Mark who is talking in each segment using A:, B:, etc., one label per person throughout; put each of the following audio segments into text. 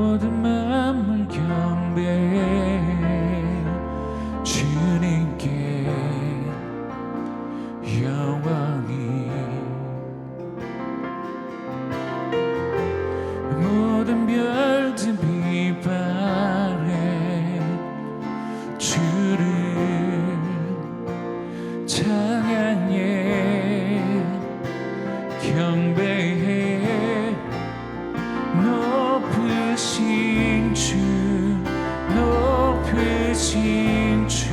A: 모든 마음을 경배해 주님께 영광이 모든 별들 비바래 주를 찬양해 경배해 높으신 주 높으신 주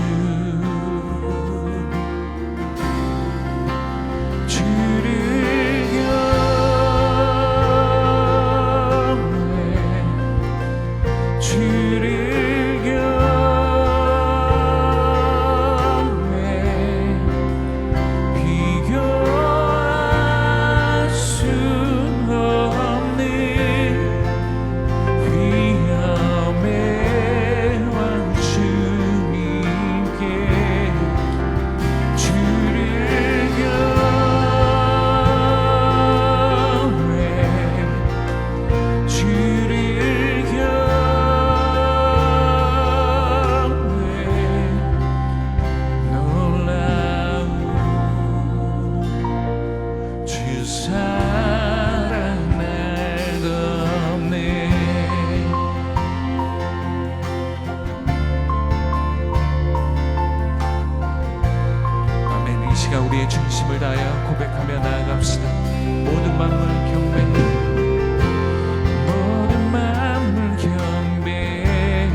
A: 우리의 중심을 다하여 고백하며 나아갑시다. 모든 마음을 경배해 모든 마음을 경배해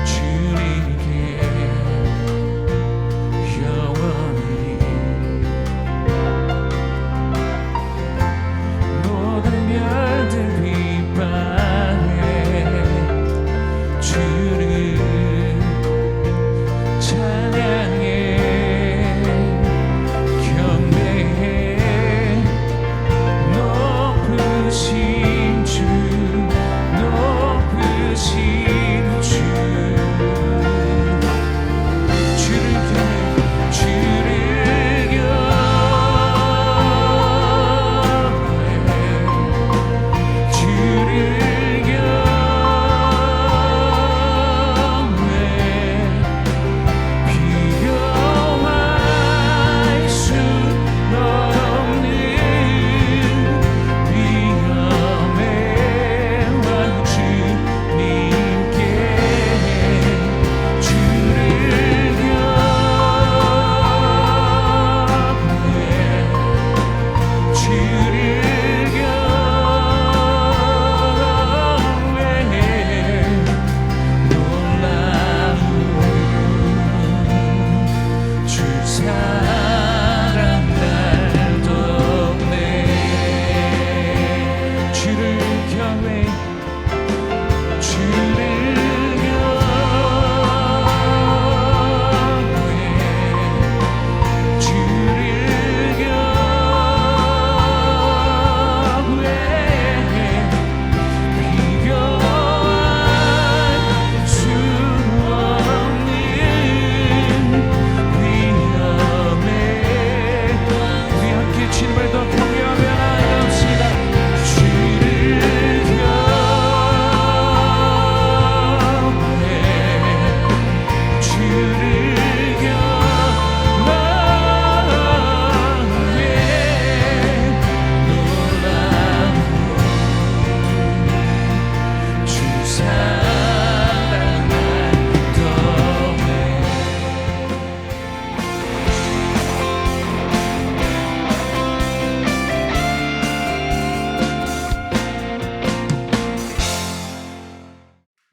A: 주님께 영원히 모든 별들 빛바래 주를 찬양해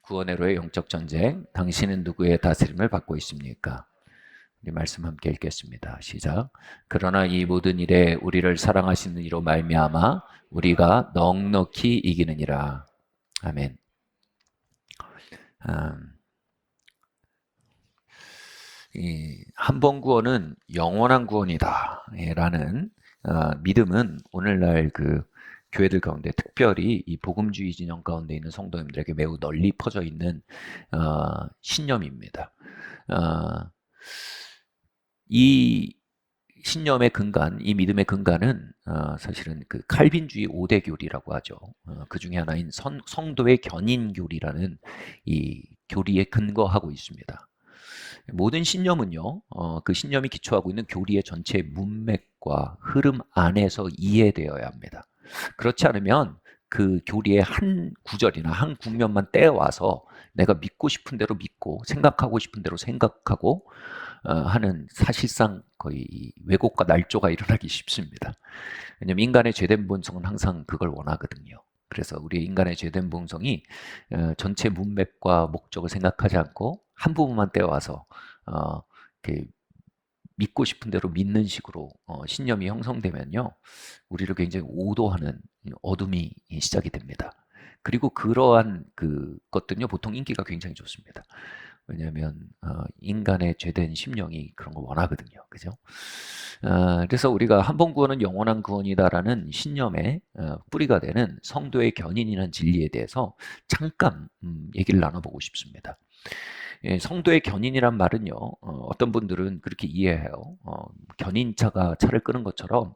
A: 구원으로의 영적 전쟁. 당신은 누구의 다스림을 받고 있습니까? 우리 말씀 함께 읽겠습니다. 시작. 그러나 이 모든 일에 우리를 사랑하시는 이로 말미암아 우리가 넉넉히 이기느니라. 아멘. 한 번 구원은 영원한 구원이다 라는 믿음은 오늘날 교회들 가운데 특별히 이 복음주의 진영 가운데 있는 성도님들에게 매우 널리 퍼져 있는 신념입니다. 이 신념의 근간, 이 믿음의 근간은 사실은 그 칼빈주의 5대 교리라고 하죠. 그 중에 하나인 성도의 견인 교리라는 이 교리에 근거하고 있습니다. 모든 신념은요, 그 신념이 기초하고 있는 교리의 전체 문맥과 흐름 안에서 이해되어야 합니다. 그렇지 않으면 그 교리의 한 구절이나 한 국면만 떼어와서 내가 믿고 싶은 대로 믿고 생각하고 싶은 대로 생각하고 하는 사실상 거의 왜곡과 날조가 일어나기 쉽습니다. 왜냐하면 인간의 죄된 본성은 항상 그걸 원하거든요. 그래서 우리 인간의 죄된 본성이 전체 문맥과 목적을 생각하지 않고 한 부분만 떼어와서 믿고 싶은 대로 믿는 식으로 신념이 형성되면요, 우리를 굉장히 오도하는 어둠이 시작이 됩니다. 그리고 그러한 것들은요, 보통 인기가 굉장히 좋습니다. 왜냐하면 인간의 죄된 심령이 그런 걸 원하거든요. 그죠? 그래서 우리가 한 번 구원은 영원한 구원이다라는 신념의 뿌리가 되는 성도의 견인이라는 진리에 대해서 잠깐 얘기를 나눠보고 싶습니다. 예, 성도의 견인이란 말은요, 어떤 분들은 그렇게 이해해요. 견인차가 차를 끄는 것처럼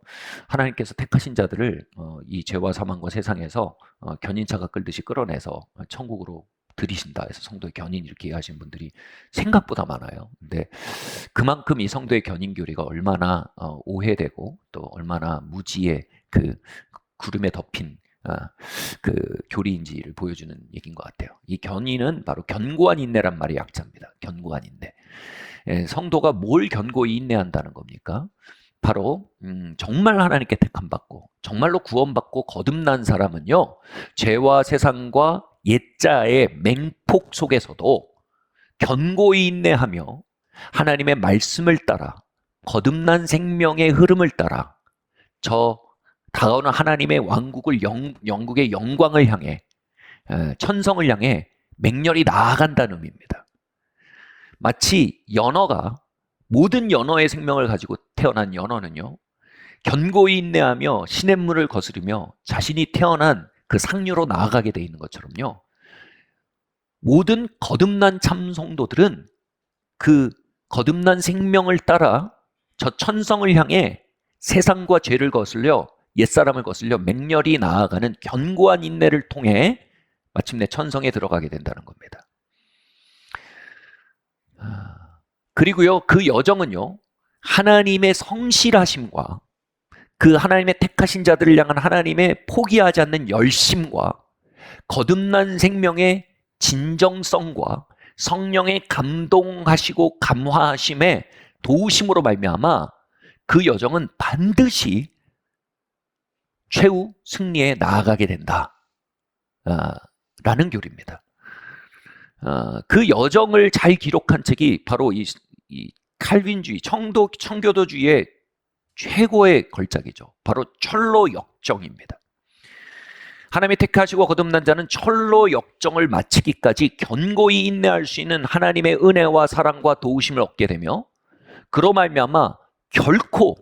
A: 하나님께서 택하신 자들을 이 죄와 사망과 세상에서 견인차가 끌듯이 끌어내서 천국으로 들이신다 해서 성도의 견인 이렇게 이해하시는 분들이 생각보다 많아요. 근데 그만큼 이 성도의 견인 교리가 얼마나 오해되고 또 얼마나 무지의 그 구름에 덮인 그 교리인지를 보여주는 얘기인 것 같아요. 이 견인은 바로 견고한 인내란 말이 약자입니다. 견고한 인내. 성도가 뭘 견고히 인내한다는 겁니까? 바로 정말 하나님께 택함받고 정말로 구원받고 거듭난 사람은요, 죄와 세상과 옛자의 맹폭 속에서도 견고히 인내하며 하나님의 말씀을 따라 거듭난 생명의 흐름을 따라 저 다가오는 하나님의 왕국을 영국의 영광을 향해 천성을 향해 맹렬히 나아간다는 의미입니다. 마치 연어가 모든 연어의 생명을 가지고 태어난 연어는요, 견고히 인내하며 시냇물을 거스르며 자신이 태어난 그 상류로 나아가게 돼 있는 것처럼요, 모든 거듭난 참 성도들은 그 거듭난 생명을 따라 저 천성을 향해 세상과 죄를 거슬려 옛사람을 거슬려 맹렬히 나아가는 견고한 인내를 통해 마침내 천성에 들어가게 된다는 겁니다. 그리고요, 그 여정은요, 하나님의 성실하심과 그 하나님의 택하신 자들을 향한 하나님의 포기하지 않는 열심과 거듭난 생명의 진정성과 성령의 감동하시고 감화하심의 도우심으로 말미암아 그 여정은 반드시 최후 승리에 나아가게 된다 라는 교리입니다. 그 여정을 잘 기록한 책이 바로 이 칼빈주의, 청교도주의의 최고의 걸작이죠. 바로 철로 역정입니다. 하나님이 택하시고 거듭난 자는 철로 역정을 마치기까지 견고히 인내할 수 있는 하나님의 은혜와 사랑과 도우심을 얻게 되며 그로 말미암아 결코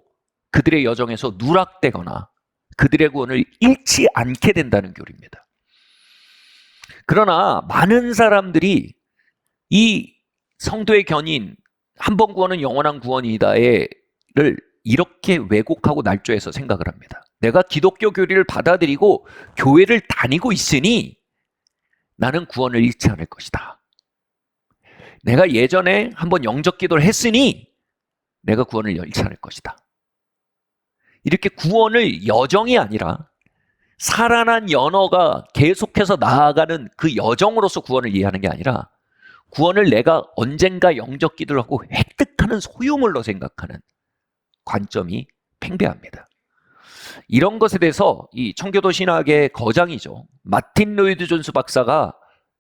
A: 그들의 여정에서 누락되거나 그들의 구원을 잃지 않게 된다는 교리입니다. 그러나 많은 사람들이 이 성도의 견인, 한 번 구원은 영원한 구원이다를 이렇게 왜곡하고 날조해서 생각을 합니다. 내가 기독교 교리를 받아들이고 교회를 다니고 있으니 나는 구원을 잃지 않을 것이다. 내가 예전에 한번 영접 기도를 했으니 내가 구원을 잃지 않을 것이다. 이렇게 구원을 여정이 아니라 살아난 연어가 계속해서 나아가는 그 여정으로서 구원을 이해하는 게 아니라 구원을 내가 언젠가 영접 기도를 하고 획득하는 소유물로 생각하는 관점이 팽배합니다. 이런 것에 대해서 이 청교도 신학의 거장이죠, 마틴 로이드 존스 박사가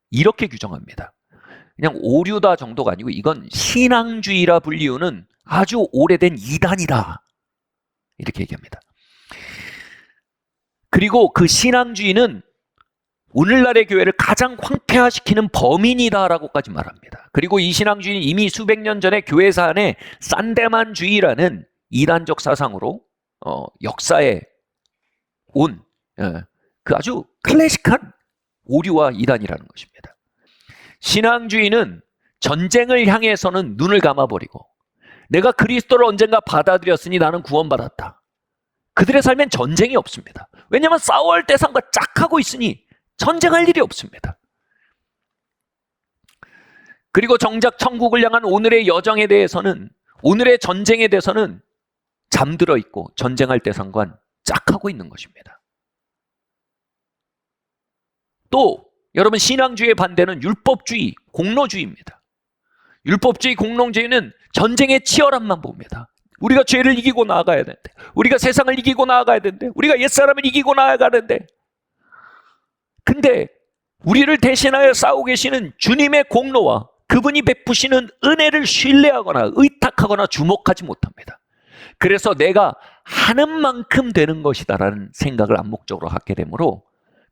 A: 이렇게 규정합니다. 그냥 오류다 정도가 아니고 이건 신앙주의라 불리우는 아주 오래된 이단이다, 이렇게 얘기합니다. 그리고 그 신앙주의는 오늘날의 교회를 가장 황폐화시키는 범인이다라고까지 말합니다. 그리고 이 신앙주의는 이미 수백 년 전에 교회사 안에 산데만주의라는 이단적 사상으로 역사에 온 그 아주 클래식한 오류와 이단이라는 것입니다. 신앙주의는 전쟁을 향해서는 눈을 감아버리고 내가 그리스도를 언젠가 받아들였으니 나는 구원받았다. 그들의 삶엔 전쟁이 없습니다. 왜냐하면 싸워야 할 대상과 짝 하고 있으니 전쟁할 일이 없습니다. 그리고 정작 천국을 향한 오늘의 여정에 대해서는, 오늘의 전쟁에 대해서는 잠들어 있고 전쟁할 대상과 짝하고 있는 것입니다. 또 여러분, 신앙주의의 반대는 율법주의, 공로주의입니다. 율법주의, 공로주의는 전쟁의 치열함만 봅니다. 우리가 죄를 이기고 나아가야 되는데, 우리가 세상을 이기고 나아가야 되는데, 우리가 옛사람을 이기고 나아가야 되는데, 근데 우리를 대신하여 싸우고 계시는 주님의 공로와 그분이 베푸시는 은혜를 신뢰하거나 의탁하거나 주목하지 못합니다. 그래서 내가 하는 만큼 되는 것이다라는 생각을 암묵적으로 갖게 되므로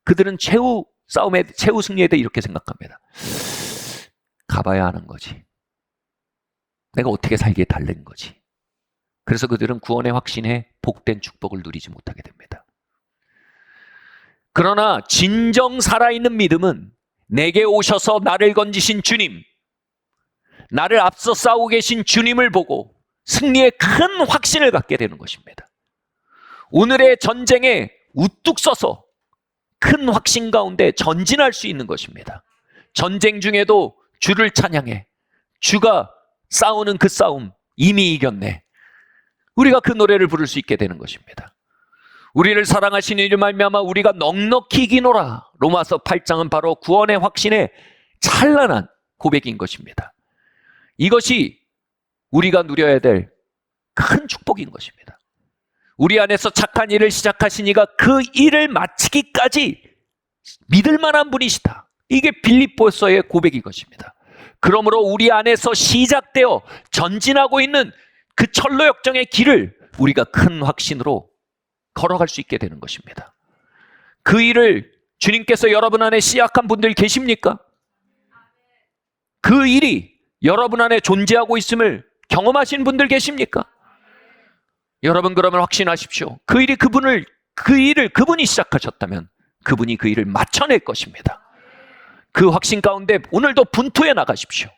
A: 그들은 최후 승리에 대해 이렇게 생각합니다. 가봐야 하는 거지. 내가 어떻게 살기에 달린 거지. 그래서 그들은 구원의 확신에 복된 축복을 누리지 못하게 됩니다. 그러나 진정 살아있는 믿음은 내게 오셔서 나를 건지신 주님, 나를 앞서 싸우고 계신 주님을 보고 승리의 큰 확신을 갖게 되는 것입니다. 오늘의 전쟁에 우뚝 서서 큰 확신 가운데 전진할 수 있는 것입니다. 전쟁 중에도 주를 찬양해. 주가 싸우는 그 싸움 이미 이겼네. 우리가 그 노래를 부를 수 있게 되는 것입니다. 우리를 사랑하시는 이로 말미암아 우리가 넉넉히 이기노라. 로마서 8장은 바로 구원의 확신의 찬란한 고백인 것입니다. 이것이 우리가 누려야 될 큰 축복인 것입니다. 우리 안에서 착한 일을 시작하신 이가 그 일을 마치기까지 믿을 만한 분이시다. 이게 빌립보서의 고백인 것입니다. 그러므로 우리 안에서 시작되어 전진하고 있는 그 철로 역정의 길을 우리가 큰 확신으로 걸어갈 수 있게 되는 것입니다. 그 일을 주님께서 여러분 안에 시작한 분들 계십니까? 그 일이 여러분 안에 존재하고 있음을 경험하신 분들 계십니까? 여러분, 그러면 확신하십시오. 그 일을 그분이 시작하셨다면 그분이 그 일을 마쳐낼 것입니다. 그 확신 가운데 오늘도 분투해 나가십시오.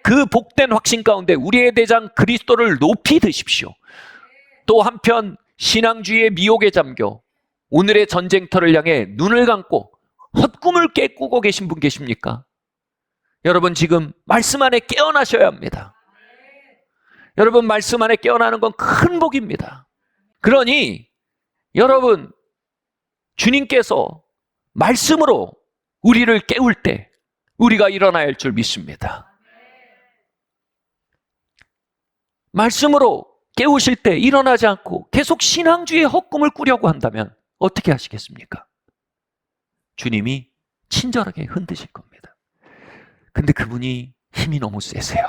A: 그 복된 확신 가운데 우리의 대장 그리스도를 높이 드십시오. 또 한편 신앙주의의 미혹에 잠겨 오늘의 전쟁터를 향해 눈을 감고 헛꿈을 깨꾸고 계신 분 계십니까? 여러분, 지금 말씀 안에 깨어나셔야 합니다. 여러분, 말씀 안에 깨어나는 건 큰 복입니다. 그러니 여러분, 주님께서 말씀으로 우리를 깨울 때 우리가 일어나야 할 줄 믿습니다. 말씀으로 깨우실 때 일어나지 않고 계속 신앙주의의 헛꿈을 꾸려고 한다면 어떻게 하시겠습니까? 주님이 친절하게 흔드실 겁니다. 근데 그분이 힘이 너무 세세요.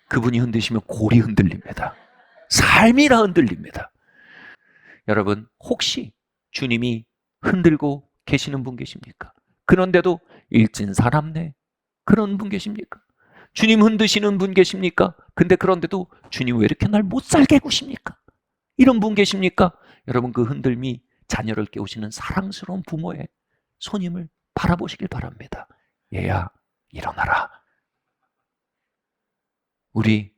A: 그분이 흔드시면 골이 흔들립니다. 삶이 다 흔들립니다. 여러분, 혹시 주님이 흔들고 계시는 분 계십니까? 그런데도 일진사람네 그런 분 계십니까? 주님 흔드시는 분 계십니까? 근데 그런데도 주님 왜 이렇게 날 못 살게 구십니까? 이런 분 계십니까? 여러분, 그 흔들미 자녀를 깨우시는 사랑스러운 부모의 손님을 바라보시길 바랍니다. 얘야, 일어나라. 우리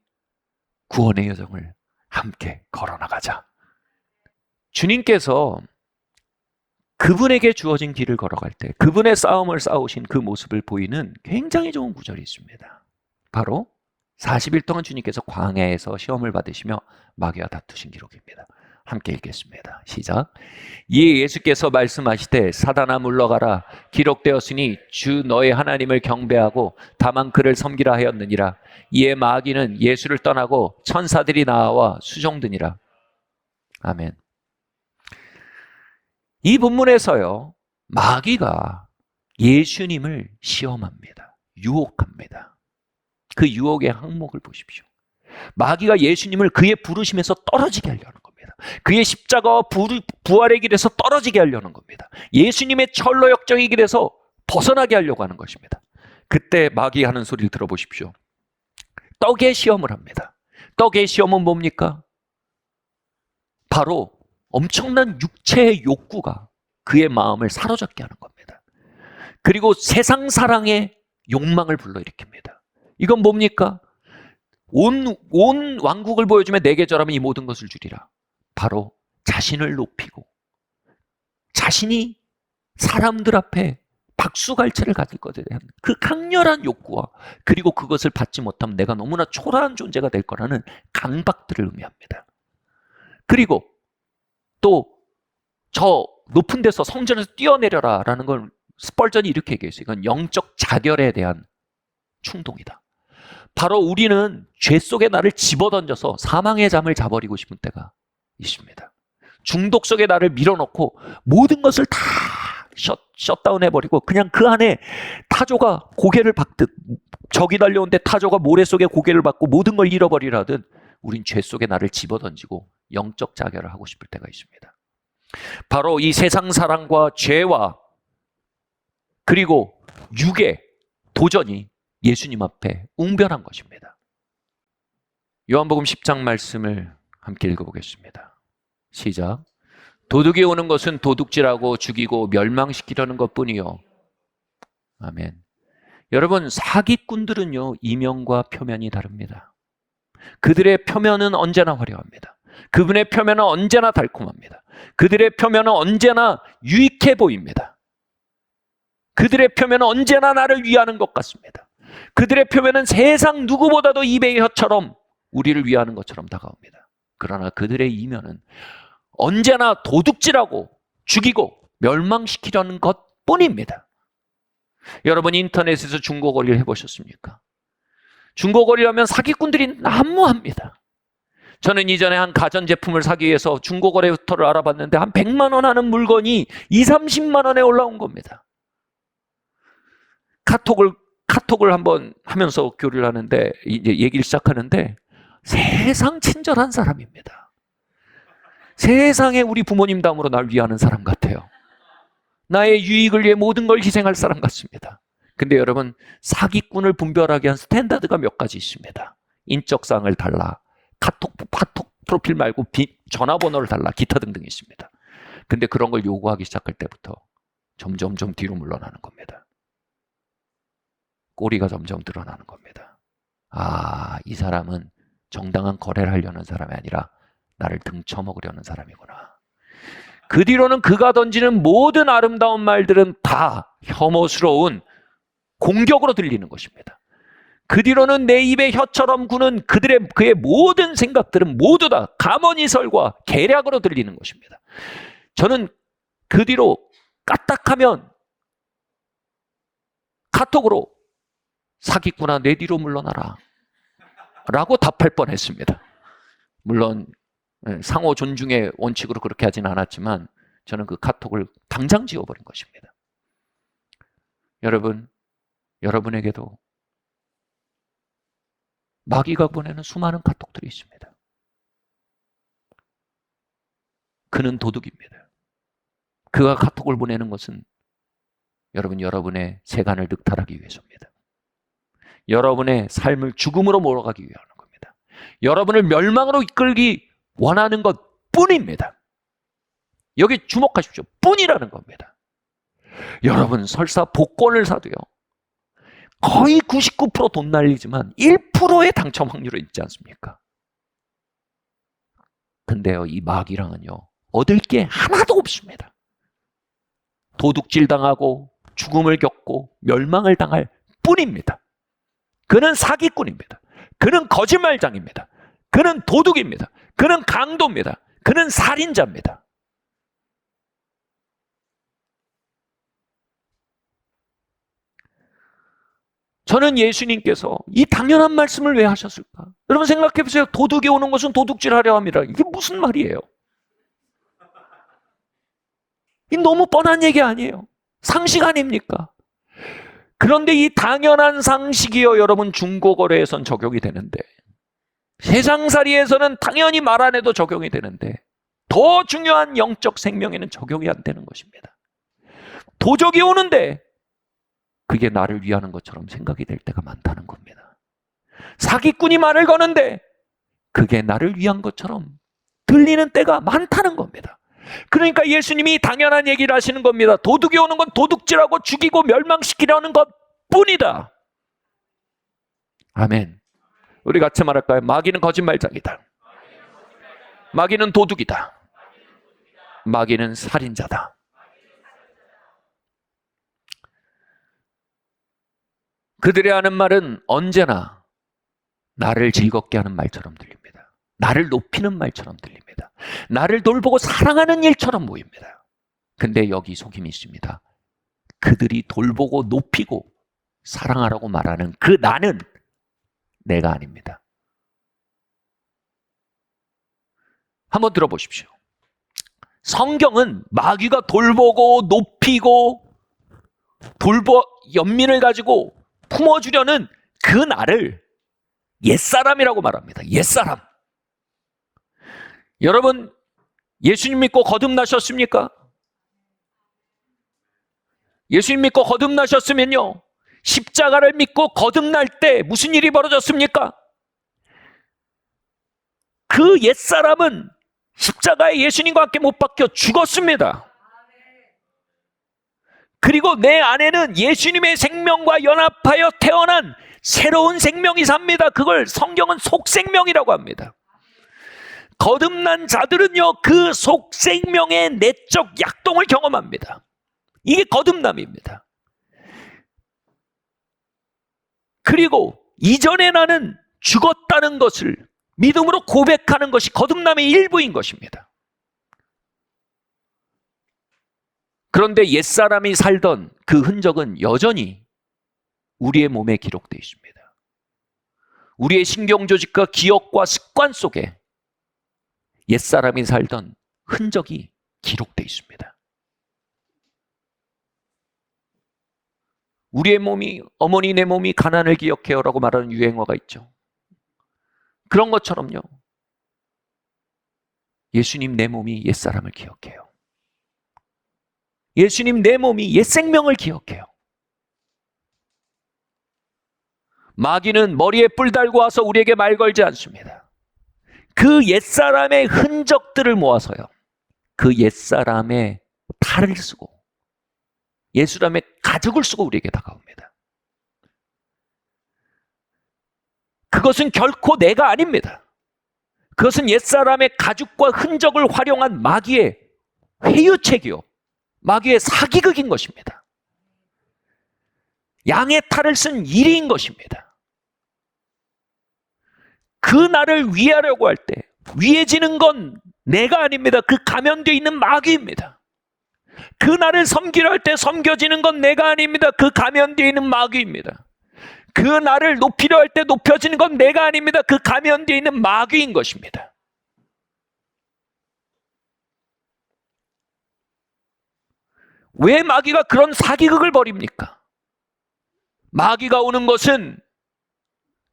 A: 구원의 여정을 함께 걸어나가자. 주님께서 그분에게 주어진 길을 걸어갈 때 그분의 싸움을 싸우신 그 모습을 보이는 굉장히 좋은 구절이 있습니다. 바로 40일 동안 주님께서 광야에서 시험을 받으시며 마귀와 다투신 기록입니다. 함께 읽겠습니다. 시작. 이에 예수께서 말씀하시되 사단아 물러가라. 기록되었으니 주 너의 하나님을 경배하고 다만 그를 섬기라 하였느니라. 이에 마귀는 예수를 떠나고 천사들이 나와 수종드니라. 아멘. 이 본문에서요, 마귀가 예수님을 시험합니다. 유혹합니다. 그 유혹의 항목을 보십시오. 마귀가 예수님을 그의 부르심에서 떨어지게 하려는 겁니다. 그의 십자가와 부활의 길에서 떨어지게 하려는 겁니다. 예수님의 철로 역정의 길에서 벗어나게 하려고 하는 것입니다. 그때 마귀 하는 소리를 들어보십시오. 떡의 시험을 합니다. 떡의 시험은 뭡니까? 바로 엄청난 육체의 욕구가 그의 마음을 사로잡게 하는 겁니다. 그리고 세상 사랑의 욕망을 불러일으킵니다. 이건 뭡니까? 온 왕국을 보여주며 내게 절하면 이 모든 것을 주리라. 바로 자신을 높이고 자신이 사람들 앞에 박수갈채를 가질 것에 대한 그 강렬한 욕구와 그리고 그것을 받지 못하면 내가 너무나 초라한 존재가 될 거라는 강박들을 의미합니다. 그리고 또 저 높은 데서 성전에서 뛰어내려라 라는 걸 스펄전이 이렇게 얘기했어요. 이건 영적 자결에 대한 충동이다. 바로 우리는 죄 속에 나를 집어던져서 사망의 잠을 자버리고 싶은 때가 있습니다. 중독 속에 나를 밀어넣고 모든 것을 다 셧다운 해버리고 그냥 그 안에 타조가 고개를 박듯 적이 달려오는데 타조가 모래 속에 고개를 박고 모든 걸 잃어버리라듯 우린 죄 속에 나를 집어던지고 영적 자결을 하고 싶을 때가 있습니다. 바로 이 세상 사랑과 죄와 그리고 육의 도전이 예수님 앞에 웅변한 것입니다. 요한복음 10장 말씀을 함께 읽어보겠습니다. 시작. 도둑이 오는 것은 도둑질하고 죽이고 멸망시키려는 것뿐이요. 아멘. 여러분, 사기꾼들은요, 이면과 표면이 다릅니다. 그들의 표면은 언제나 화려합니다. 그분의 표면은 언제나 달콤합니다. 그들의 표면은 언제나 유익해 보입니다. 그들의 표면은 언제나 나를 위하는 것 같습니다. 그들의 표면은 세상 누구보다도 입의 혀처럼 우리를 위하는 것처럼 다가옵니다. 그러나 그들의 이면은 언제나 도둑질하고 죽이고 멸망시키려는 것뿐입니다. 여러분 인터넷에서 중고거래를 해보셨습니까? 중고거래를 하면 사기꾼들이 난무합니다. 저는 이전에 한 가전제품을 사기 위해서 중고거래부터를 알아봤는데 한 100만 원 하는 물건이 2, 30만 원에 올라온 겁니다. 카톡을 한번 하면서 교류를 하는데 이제 얘기를 시작하는데 세상 친절한 사람입니다. 세상에 우리 부모님 다음으로 날 위하는 사람 같아요. 나의 유익을 위해 모든 걸 희생할 사람 같습니다. 근데 여러분 사기꾼을 분별하게 한 스탠다드가 몇 가지 있습니다. 인적사항을 달라, 카톡 프로필 말고 전화번호를 달라, 기타 등등 있습니다. 근데 그런 걸 요구하기 시작할 때부터 점점 뒤로 물러나는 겁니다. 꼬리가 점점 드러나는 겁니다. 아, 이 사람은 정당한 거래를 하려는 사람이 아니라 나를 등쳐먹으려는 사람이구나. 그 뒤로는 그가 던지는 모든 아름다운 말들은 다 혐오스러운 공격으로 들리는 것입니다. 그 뒤로는 내 입에 혀처럼 구는 그의 모든 생각들은 모두 다 가머니설과 계략으로 들리는 것입니다. 저는 그 뒤로 까딱하면 카톡으로 사기꾼아 내 뒤로 물러나라 라고 답할 뻔했습니다. 물론 상호 존중의 원칙으로 그렇게 하진 않았지만 저는 그 카톡을 당장 지워버린 것입니다. 여러분에게도 마귀가 보내는 수많은 카톡들이 있습니다. 그는 도둑입니다. 그가 카톡을 보내는 것은 여러분의 세간을 늑탈하기 위해서입니다. 여러분의 삶을 죽음으로 몰아가기 위한 겁니다. 여러분을 멸망으로 이끌기 원하는 것 뿐입니다. 여기 주목하십시오. 뿐이라는 겁니다. 여러분 설사 복권을 사도요. 거의 99% 돈 날리지만 1%의 당첨 확률이 있지 않습니까? 근데요, 이 마귀랑은요, 얻을 게 하나도 없습니다. 도둑질 당하고 죽음을 겪고 멸망을 당할 뿐입니다. 그는 사기꾼입니다. 그는 거짓말장입니다. 그는 도둑입니다. 그는 강도입니다. 그는 살인자입니다. 저는 예수님께서 이 당연한 말씀을 왜 하셨을까? 여러분 생각해 보세요. 도둑이 오는 것은 도둑질하려 함이라. 이게 무슨 말이에요? 이 너무 뻔한 얘기 아니에요? 상식 아닙니까? 그런데 이 당연한 상식이요, 여러분 중고거래에선 적용이 되는데 세상살이에서는 당연히 말 안 해도 적용이 되는데 더 중요한 영적 생명에는 적용이 안 되는 것입니다. 도적이 오는데 그게 나를 위하는 것처럼 생각이 될 때가 많다는 겁니다. 사기꾼이 말을 거는데 그게 나를 위한 것처럼 들리는 때가 많다는 겁니다. 그러니까 예수님이 당연한 얘기를 하시는 겁니다. 도둑이 오는 건 도둑질하고 죽이고 멸망시키려는 것 뿐이다. 아멘. 우리 같이 말할까요? 마귀는 거짓말장이다. 마귀는 도둑이다. 마귀는 살인자다. 그들이 하는 말은 언제나 나를 즐겁게 하는 말처럼 들립니다. 나를 높이는 말처럼 들립니다. 나를 돌보고 사랑하는 일처럼 보입니다. 근데 여기 속임이 있습니다. 그들이 돌보고 높이고 사랑하라고 말하는 그 나는 내가 아닙니다. 한번 들어보십시오. 성경은 마귀가 돌보고 높이고 연민을 가지고 품어주려는 그 나를 옛사람이라고 말합니다. 옛사람. 여러분, 예수님 믿고 거듭나셨습니까? 예수님 믿고 거듭나셨으면요, 십자가를 믿고 거듭날 때 무슨 일이 벌어졌습니까? 그 옛사람은 십자가에 예수님과 함께 못 박혀 죽었습니다. 그리고 내 안에는 예수님의 생명과 연합하여 태어난 새로운 생명이 삽니다. 그걸 성경은 속생명이라고 합니다. 거듭난 자들은요, 그 속생명의 내적 약동을 경험합니다. 이게 거듭남입니다. 그리고 이전에 나는 죽었다는 것을 믿음으로 고백하는 것이 거듭남의 일부인 것입니다. 그런데 옛사람이 살던 그 흔적은 여전히 우리의 몸에 기록되어 있습니다. 우리의 신경조직과 기억과 습관 속에 옛사람이 살던 흔적이 기록되어 있습니다. 우리의 몸이, 어머니 내 몸이 가난을 기억해요 라고 말하는 유행어가 있죠. 그런 것처럼요, 예수님 내 몸이 옛사람을 기억해요. 예수님 내 몸이 옛생명을 기억해요. 마귀는 머리에 뿔 달고 와서 우리에게 말 걸지 않습니다. 그 옛사람의 흔적들을 모아서요, 그 옛사람의 탈을 쓰고 옛사람의 가죽을 쓰고 우리에게 다가옵니다. 그것은 결코 내가 아닙니다. 그것은 옛사람의 가죽과 흔적을 활용한 마귀의 회유책이요, 마귀의 사기극인 것입니다. 양의 탈을 쓴 일인 것입니다. 그 나를 위하려고 할 때 위해지는 건 내가 아닙니다. 그 감염되어 있는 마귀입니다. 그 나를 섬기려 할 때 섬겨지는 건 내가 아닙니다. 그 감염되어 있는 마귀입니다. 그 나를 높이려 할 때 높여지는 건 내가 아닙니다. 그 감염되어 있는 마귀인 것입니다. 왜 마귀가 그런 사기극을 벌입니까? 마귀가 오는 것은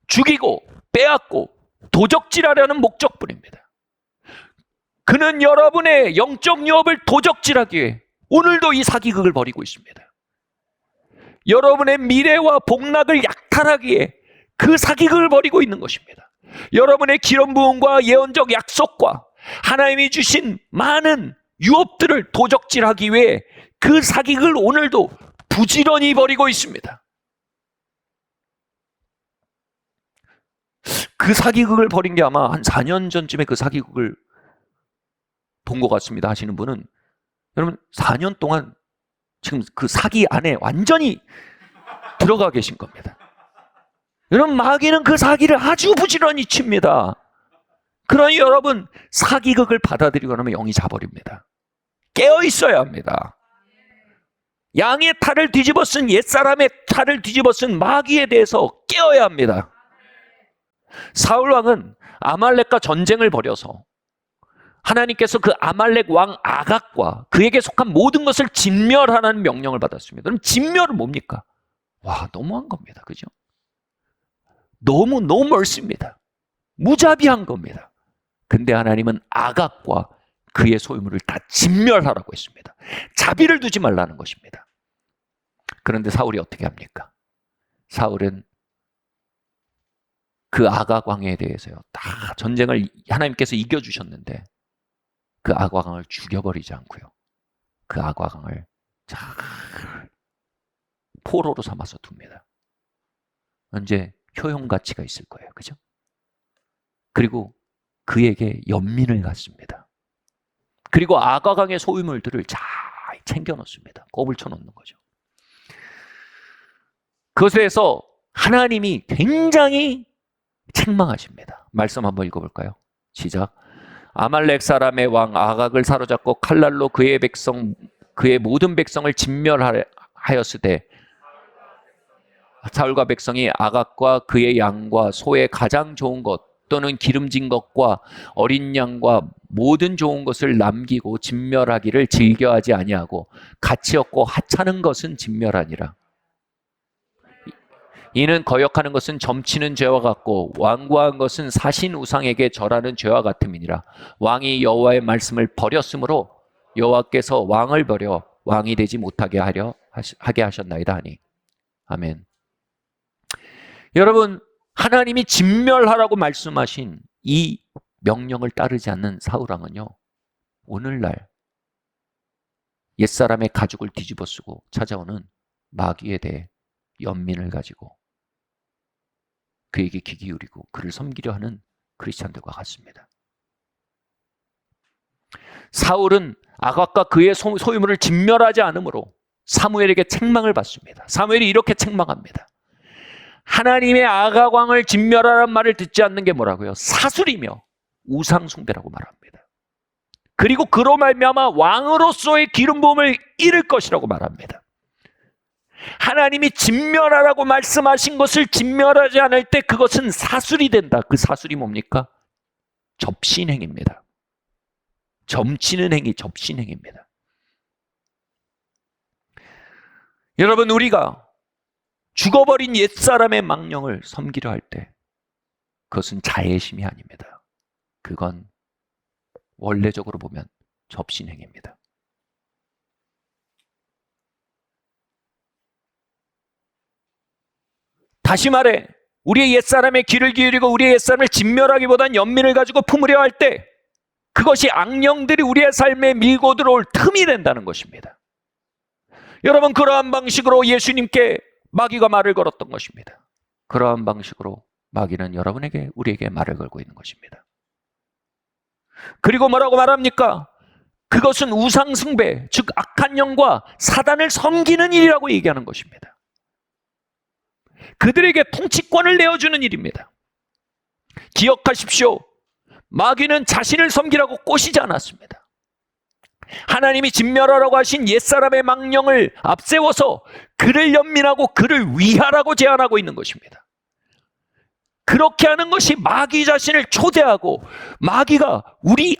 A: 죽이고 빼앗고 도적질하려는 목적뿐입니다. 그는 여러분의 영적 유업을 도적질하기 위해 오늘도 이 사기극을 벌이고 있습니다. 여러분의 미래와 복락을 약탈하기에 그 사기극을 벌이고 있는 것입니다. 여러분의 기름 부음과 예언적 약속과 하나님이 주신 많은 유업들을 도적질하기 위해 그 사기극을 오늘도 부지런히 벌이고 있습니다. 그 사기극을 벌인 게 아마 한 4년 전쯤에 그 사기극을 본 것 같습니다 하시는 분은, 여러분 4년 동안 지금 그 사기 안에 완전히 들어가 계신 겁니다. 여러분, 마귀는 그 사기를 아주 부지런히 칩니다. 그러니 여러분, 사기극을 받아들이고 나면 영이 자버립니다. 깨어 있어야 합니다. 양의 탈을 뒤집어 쓴, 옛사람의 탈을 뒤집어 쓴 마귀에 대해서 깨어야 합니다. 사울왕은 아말렉과 전쟁을 벌여서 하나님께서 그 아말렉 왕 아각과 그에게 속한 모든 것을 진멸하라는 명령을 받았습니다. 그럼 진멸은 뭡니까? 와, 너무한 겁니다. 그죠? 너무 멀습니다. 무자비한 겁니다. 근데 하나님은 아각과 그의 소유물을 다 진멸하라고 했습니다. 자비를 두지 말라는 것입니다. 그런데 사울이 어떻게 합니까? 사울은 그 아각 왕에 대해서요, 다 전쟁을 하나님께서 이겨주셨는데 그 아각 왕을 죽여버리지 않고요, 그 아각 왕을 잘 포로로 삼아서 둡니다. 언제 효용 가치가 있을 거예요. 그죠? 그리고 그에게 연민을 갖습니다. 그리고 아가강의 소유물들을 잘 챙겨 놓습니다. 꼽을 쳐 놓는 거죠. 그것에서 하나님이 굉장히 책망하십니다. 말씀 한번 읽어볼까요? 시작. 아말렉 사람의 왕 아각을 사로잡고 칼날로 그의 모든 백성을 진멸하였으되 사울과 백성이 아각과 그의 양과 소의 가장 좋은 것 또는 기름진 것과 어린 양과 모든 좋은 것을 남기고 진멸하기를 즐겨하지 아니하고 가치 없고 하찮은 것은 진멸하니라. 이는 거역하는 것은 점치는 죄와 같고 완고한 것은 사신 우상에게 절하는 죄와 같음이니라. 왕이 여호와의 말씀을 버렸으므로 여호와께서 왕을 버려 왕이 되지 못하게 하게 하셨나이다 하니. 아멘. 여러분, 하나님이 진멸하라고 말씀하신 이 명령을 따르지 않는 사울왕은요, 오늘날 옛사람의 가죽을 뒤집어쓰고 찾아오는 마귀에 대해 연민을 가지고 그에게 귀 기울이고 그를 섬기려 하는 크리스찬들과 같습니다. 사울은 아각과 그의 소유물을 진멸하지 않으므로 사무엘에게 책망을 받습니다. 사무엘이 이렇게 책망합니다. 하나님의 아각 왕을 진멸하라는 말을 듣지 않는 게 뭐라고요? 사술이며 우상 숭배라고 말합니다. 그리고 그로 말미암아 왕으로서의 기름 부음을 잃을 것이라고 말합니다. 하나님이 진멸하라고 말씀하신 것을 진멸하지 않을 때 그것은 사술이 된다. 그 사술이 뭡니까? 접신행입니다. 점치는 행위, 접신행입니다. 여러분, 우리가 죽어버린 옛사람의 망령을 섬기려 할 때 그것은 자애심이 아닙니다. 그건 원래적으로 보면 접신행입니다. 다시 말해, 우리의 옛사람의 귀를 기울이고 우리의 옛사람을 진멸하기보단 연민을 가지고 품으려 할 때 그것이 악령들이 우리의 삶에 밀고 들어올 틈이 된다는 것입니다. 여러분, 그러한 방식으로 예수님께 마귀가 말을 걸었던 것입니다. 그러한 방식으로 마귀는 여러분에게, 우리에게 말을 걸고 있는 것입니다. 그리고 뭐라고 말합니까? 그것은 우상숭배, 즉 악한 영과 사단을 섬기는 일이라고 얘기하는 것입니다. 그들에게 통치권을 내어주는 일입니다. 기억하십시오. 마귀는 자신을 섬기라고 꼬시지 않았습니다. 하나님이 진멸하라고 하신 옛사람의 망령을 앞세워서 그를 연민하고 그를 위하라고 제안하고 있는 것입니다. 그렇게 하는 것이 마귀 자신을 초대하고 마귀가 우리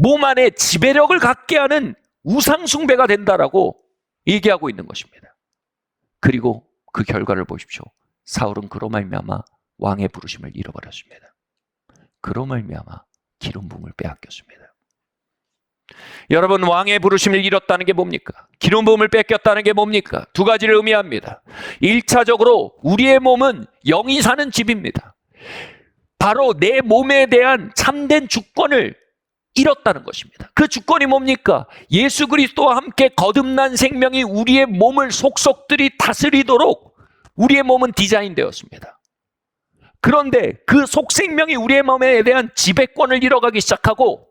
A: 몸 안에 지배력을 갖게 하는 우상숭배가 된다라고 얘기하고 있는 것입니다. 그리고 그 결과를 보십시오. 사울은 그로 말미암아 왕의 부르심을 잃어버렸습니다. 그로 말미암아 기름 부음을 빼앗겼습니다. 여러분, 왕의 부르심을 잃었다는 게 뭡니까? 기름 부음을 뺏겼다는 게 뭡니까? 두 가지를 의미합니다. 1차적으로 우리의 몸은 영이 사는 집입니다. 바로 내 몸에 대한 참된 주권을 잃었다는 것입니다. 그 주권이 뭡니까? 예수 그리스도와 함께 거듭난 생명이 우리의 몸을 속속들이 다스리도록 우리의 몸은 디자인되었습니다. 그런데 그 속생명이 우리의 몸에 대한 지배권을 잃어가기 시작하고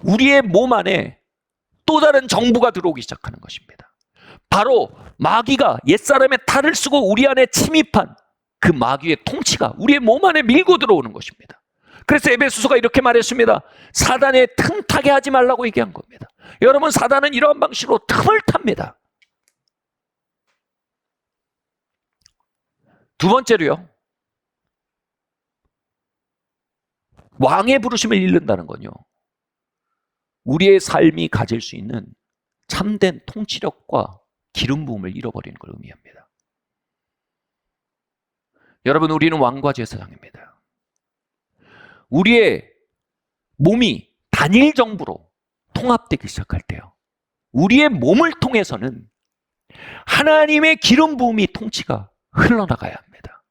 A: 우리의 몸 안에 또 다른 정부가 들어오기 시작하는 것입니다. 바로 마귀가 옛사람의 탈을 쓰고 우리 안에 침입한 그 마귀의 통치가 우리의 몸 안에 밀고 들어오는 것입니다. 그래서 에베소서가 이렇게 말했습니다. 사단의 틈 타게 하지 말라고 얘기한 겁니다. 여러분, 사단은 이러한 방식으로 틈을 탑니다. 두 번째로요, 왕의 부르심을 잃는다는 건요, 우리의 삶이 가질 수 있는 참된 통치력과 기름 부음을 잃어버리는 걸 의미합니다. 여러분, 우리는 왕과 제사장입니다. 우리의 몸이 단일 정부로 통합되기 시작할 때요, 우리의 몸을 통해서는 하나님의 기름 부음이 통치가 흘러나가야 합니다.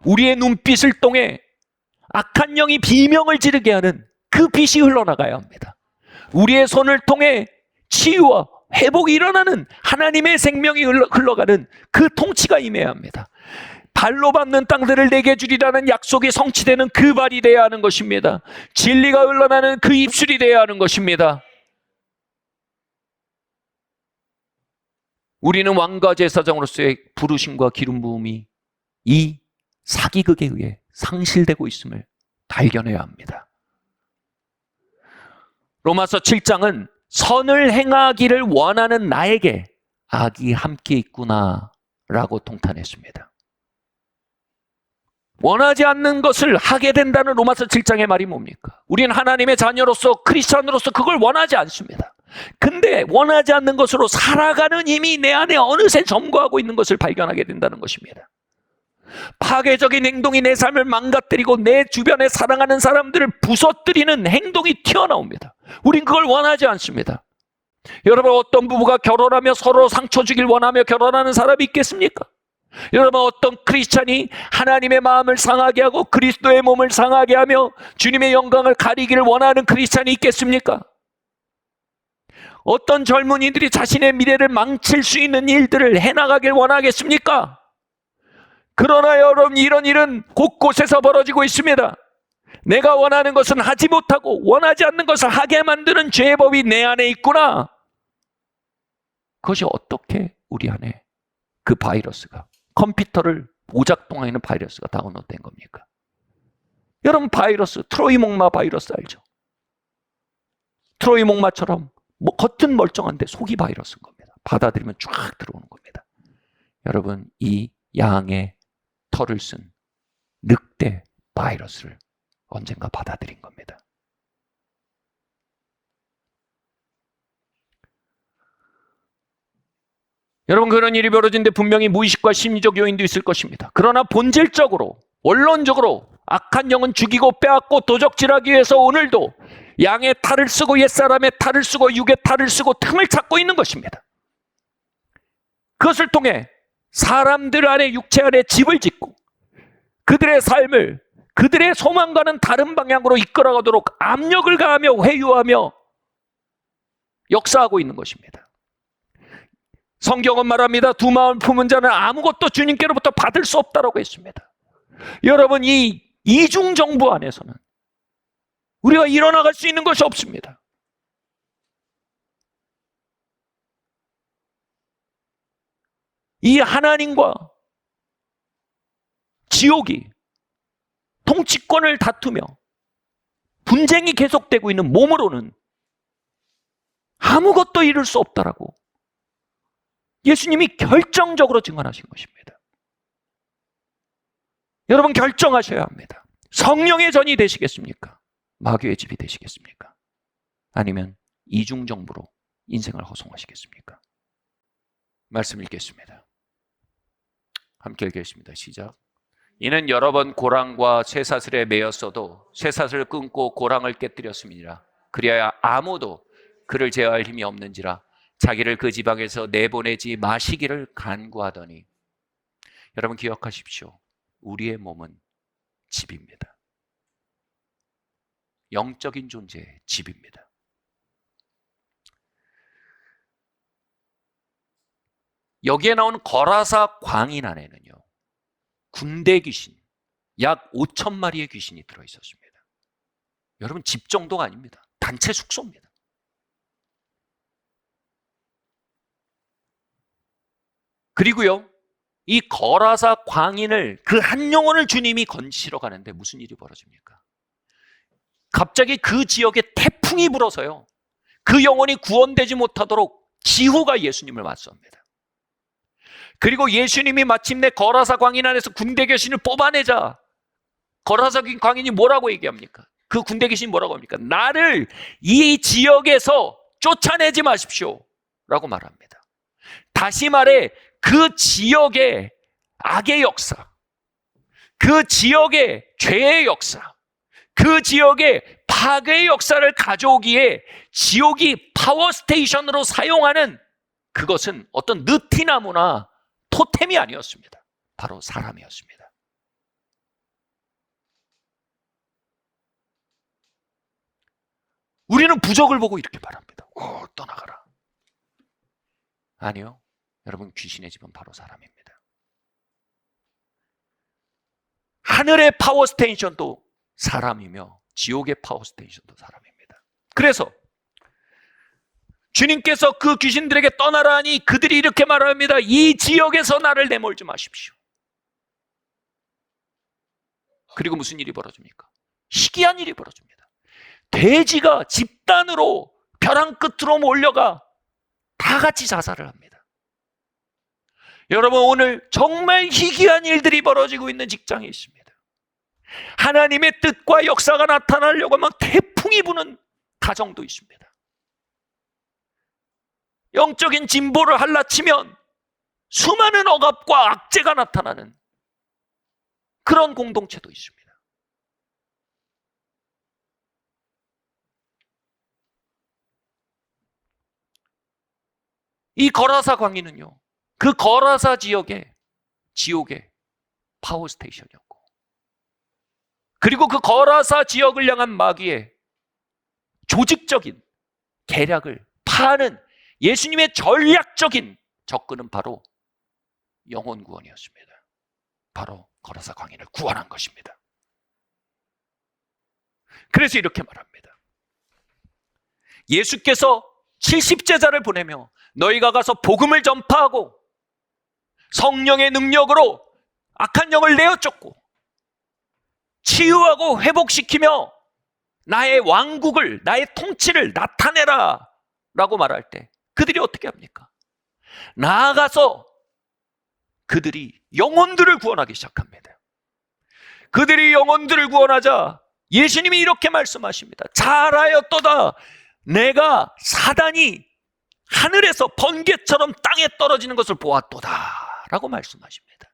A: 우리의 눈빛을 통해 악한 영이 비명을 지르게 하는 그 빛이 흘러나가야 합니다. 우리의 손을 통해 치유와 회복이 일어나는 하나님의 생명이 흘러가는 그 통치가 임해야 합니다. 발로 밟는 땅들을 내게 주리라는 약속이 성취되는 그 발이 되어야 하는 것입니다. 진리가 흘러나는 그 입술이 되어야 하는 것입니다. 우리는 왕과 제사장으로서의 부르심과 기름 부음이 이 사기극에 의해 상실되고 있음을 발견해야 합니다. 로마서 7장은 선을 행하기를 원하는 나에게 악이 함께 있구나라고 통탄했습니다. 원하지 않는 것을 하게 된다는 로마서 7장의 말이 뭡니까? 우리는 하나님의 자녀로서 크리스찬으로서 그걸 원하지 않습니다. 근데 원하지 않는 것으로 살아가는 힘이 내 안에 어느새 점거하고 있는 것을 발견하게 된다는 것입니다. 파괴적인 행동이 내 삶을 망가뜨리고 내 주변에 사랑하는 사람들을 부서뜨리는 행동이 튀어나옵니다. 우린 그걸 원하지 않습니다. 여러분, 어떤 부부가 결혼하며 서로 상처 주길 원하며 결혼하는 사람이 있겠습니까? 여러분, 어떤 크리스찬이 하나님의 마음을 상하게 하고 그리스도의 몸을 상하게 하며 주님의 영광을 가리기를 원하는 크리스찬이 있겠습니까? 어떤 젊은이들이 자신의 미래를 망칠 수 있는 일들을 해나가길 원하겠습니까? 그러나 여러분, 이런 일은 곳곳에서 벌어지고 있습니다. 내가 원하는 것은 하지 못하고 원하지 않는 것을 하게 만드는 죄의 법이 내 안에 있구나. 그것이 어떻게 우리 안에 그 바이러스가, 컴퓨터를 오작동하는 바이러스가 다운로드된 겁니까? 여러분, 바이러스, 트로이 목마 바이러스 알죠? 트로이 목마처럼 겉은 멀쩡한데 속이 바이러스인 겁니다. 받아들이면 쫙 들어오는 겁니다. 여러분, 이 양의 털을 쓴 늑대 바이러스를 언젠가 받아들인 겁니다. 여러분, 그런 일이 벌어진데 분명히 무의식과 심리적 요인도 있을 것입니다. 그러나 본질적으로, 원론적으로 악한 영은 죽이고 빼앗고 도적질하기 위해서 오늘도 양의 탈을 쓰고 옛사람의 탈을 쓰고 육의 탈을 쓰고 틈을 찾고 있는 것입니다. 그것을 통해 사람들 안에, 육체 안에 집을 짓고 그들의 삶을 그들의 소망과는 다른 방향으로 이끌어가도록 압력을 가하며 회유하며 역사하고 있는 것입니다. 성경은 말합니다. 두 마음 품은 자는 아무것도 주님께로부터 받을 수 없다라고 했습니다. 여러분, 이 이중정부 안에서는 우리가 일어나갈 수 있는 것이 없습니다. 이 하나님과 지옥이 통치권을 다투며 분쟁이 계속되고 있는 몸으로는 아무것도 이룰 수 없다라고 예수님이 결정적으로 증언하신 것입니다. 여러분, 결정하셔야 합니다. 성령의 전이 되시겠습니까? 마귀의 집이 되시겠습니까? 아니면 이중정부로 인생을 허송하시겠습니까? 말씀 읽겠습니다. 함께 읽겠습니다. 시작. 이는 여러 번 고랑과 쇠사슬에 매였어도 쇠사슬을 끊고 고랑을 깨뜨렸음이니라. 그리하여 아무도 그를 제어할 힘이 없는지라 자기를 그 지방에서 내보내지 마시기를 간구하더니. 여러분, 기억하십시오. 우리의 몸은 집입니다. 영적인 존재의 집입니다. 여기에 나오는 거라사 광인 안에는요, 군대 귀신, 약 5,000마리의 귀신이 들어있었습니다. 여러분, 집 정도가 아닙니다. 단체 숙소입니다. 그리고요, 이 거라사 광인을, 그 한 영혼을 주님이 건지러 가는데 무슨 일이 벌어집니까? 갑자기 그 지역에 태풍이 불어서요, 그 영혼이 구원되지 못하도록 지후가 예수님을 맞서합니다. 그리고 예수님이 마침내 거라사 광인 안에서 군대 귀신을 뽑아내자 거라사 광인이 뭐라고 얘기합니까? 그 군대 귀신이 뭐라고 합니까? 나를 이 지역에서 쫓아내지 마십시오 라고 말합니다. 다시 말해, 그 지역의 악의 역사, 그 지역의 죄의 역사, 그 지역의 파괴의 역사를 가져오기에 지옥이 파워스테이션으로 사용하는 그것은 어떤 느티나무나 토템이 아니었습니다. 바로 사람이었습니다. 우리는 부적을 보고 이렇게 말합니다. 떠나가라. 아니요. 여러분, 귀신의 집은 바로 사람입니다. 하늘의 파워 스테이션도 사람이며 지옥의 파워 스테이션도 사람입니다. 그래서 주님께서 그 귀신들에게 떠나라 하니 그들이 이렇게 말합니다. 이 지역에서 나를 내몰지 마십시오. 그리고 무슨 일이 벌어집니까? 희귀한 일이 벌어집니다. 돼지가 집단으로 벼랑 끝으로 몰려가 다 같이 자살을 합니다. 여러분, 오늘 정말 희귀한 일들이 벌어지고 있는 직장에 있습니다. 하나님의 뜻과 역사가 나타나려고 막 태풍이 부는 가정도 있습니다. 영적인 진보를 할라치면 수많은 억압과 악재가 나타나는 그런 공동체도 있습니다. 이 거라사 광희는요, 그 거라사 지역의 지옥의 파워스테이션이었고, 그리고 그 거라사 지역을 향한 마귀의 조직적인 계략을 파는 예수님의 전략적인 접근은 바로 영혼 구원이었습니다. 바로 거라사 광인을 구원한 것입니다. 그래서 이렇게 말합니다. 예수께서 70제자를 보내며 너희가 가서 복음을 전파하고 성령의 능력으로 악한 영을 내어 쫓고 치유하고 회복시키며 나의 왕국을, 나의 통치를 나타내라 라고 말할 때 그들이 어떻게 합니까? 나아가서 그들이 영혼들을 구원하기 시작합니다. 그들이 영혼들을 구원하자 예수님이 이렇게 말씀하십니다. 잘하였도다. 내가 사단이 하늘에서 번개처럼 땅에 떨어지는 것을 보았도다 라고 말씀하십니다.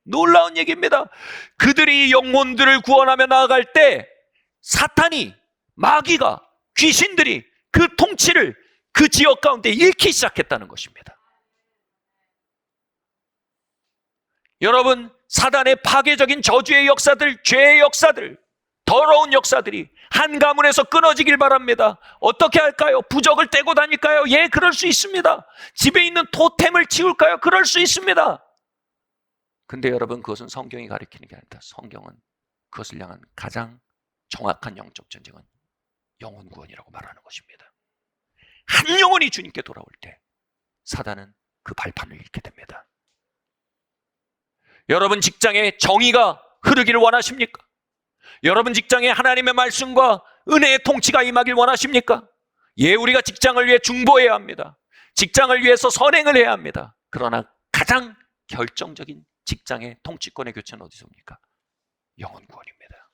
A: 놀라운 얘기입니다. 그들이 영혼들을 구원하며 나아갈 때 사탄이, 마귀가, 귀신들이 그 통치를 그 지역 가운데 잃기 시작했다는 것입니다. 여러분, 사단의 파괴적인 저주의 역사들, 죄의 역사들, 더러운 역사들이 한 가문에서 끊어지길 바랍니다. 어떻게 할까요? 부적을 떼고 다닐까요? 예, 그럴 수 있습니다. 집에 있는 토템을 치울까요? 그럴 수 있습니다. 근데 여러분, 그것은 성경이 가리키는 게 아니다. 성경은 그것을 향한 가장 정확한 영적 전쟁은 영혼 구원이라고 말하는 것입니다. 한 영혼이 주님께 돌아올 때 사단은 그 발판을 잃게 됩니다. 여러분 직장에 정의가 흐르기를 원하십니까? 여러분 직장에 하나님의 말씀과 은혜의 통치가 임하길 원하십니까? 예, 우리가 직장을 위해 중보해야 합니다. 직장을 위해서 선행을 해야 합니다. 그러나 가장 결정적인 직장의 통치권의 교체는 어디서 옵니까? 영혼 구원입니다.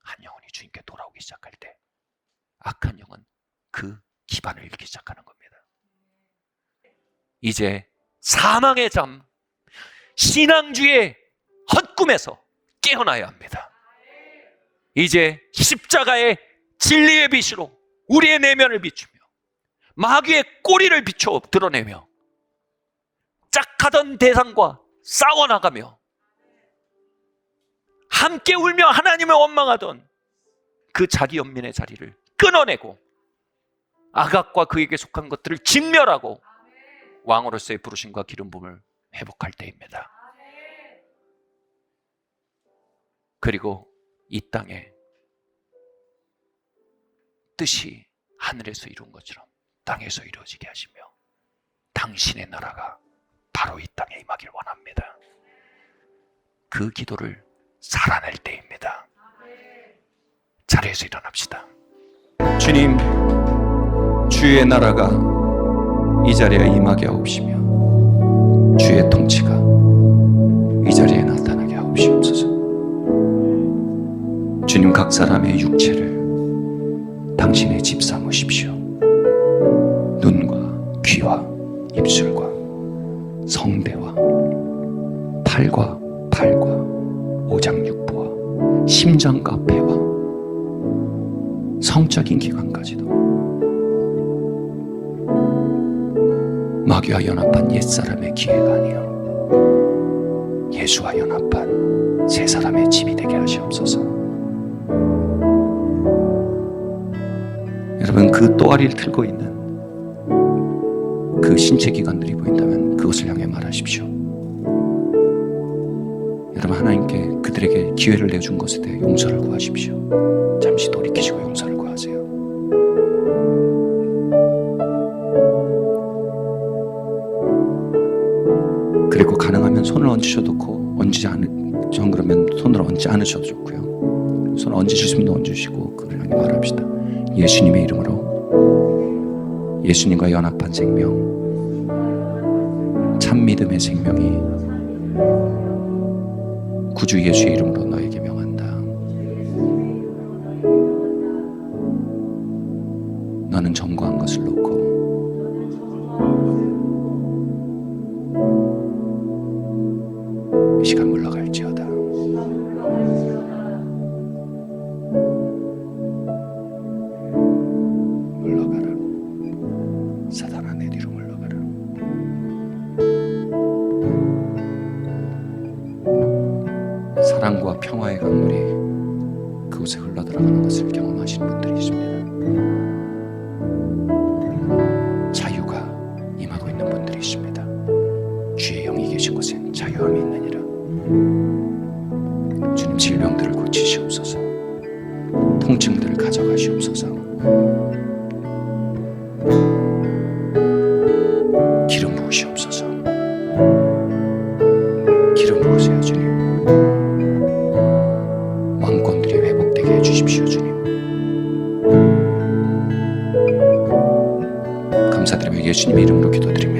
A: 한 영혼이 주님께 돌아오기 시작할 때 악한 영은 그 기반을 잃기 시작하는 겁니다. 이제 사망의 잠, 신앙주의 헛꿈에서 깨어나야 합니다. 이제 십자가의 진리의 빛으로 우리의 내면을 비추며 마귀의 꼬리를 비춰 드러내며 짝하던 대상과 싸워나가며 함께 울며 하나님을 원망하던 그 자기 연민의 자리를 끊어내고 아각과 그에게 속한 것들을 진멸하고 왕으로서의 부르심과 기름부음을 회복할 때입니다. 그리고 이 땅에 뜻이 하늘에서 이룬 것처럼 땅에서 이루어지게 하시며 당신의 나라가 바로 이 땅에 임하길 원합니다. 그 기도를 살아낼 때입니다. 자리에서 일어납시다.
B: 주님, 주의 나라가 이 자리에 임하게 하옵시며 주의 통치가 이 자리에 나타나게 하옵시옵소서. 주님, 각 사람의 육체를 당신의 집 삼으십시오. 눈과 귀와 입술과 성대와 팔과 발과 오장육부와 심장과 폐와 성적인 기관까지도 마귀와 연합한 옛사람의 기회가 아니요 예수와 연합한 새 사람의 집이 되게 하시옵소서. 여러분, 그 또아리를 틀고 있는 그 신체 기관들이 보인다면 그것을 향해 말하십시오. 여러분, 하나님께 그들에게 기회를 내준 것에 대해 용서를 구하십시오. 잠시 돌이키시고 용서를 구하세요. 그리고 가능하면 손을 얹으셔도 좋고, 전 그러면 손을 얹지 않으셔도 좋고요. 손을 얹으시면 얹으시고 그를 향해 말합시다. 예수님의 이름으로, 예수님과 연합한 생명, 참 믿음의 생명이 구주 예수의 이름으로 너에게 명한다. 너는 점거한 것을 놓고 이 시간 물러갈지어다. 물러가라. 사단아, 내 뒤로 물러가라. 사랑과 평화의 강물이 그곳에 흘러들어가는 것을 경험하시는 분들이 있습니다. 자유가 임하고 있는 분들이 있습니다. 주의 영이 계신 곳엔 자유함이 있느니라. 주님, 질병들을 고치시옵소서. 통증들을 가져가시옵소서. 기름 부으시옵소서. 기름 부으세요, 주님. 왕권들이 회복되게 해주십시오, 주님. 감사드리며 예수님의 이름으로 기도드립니다.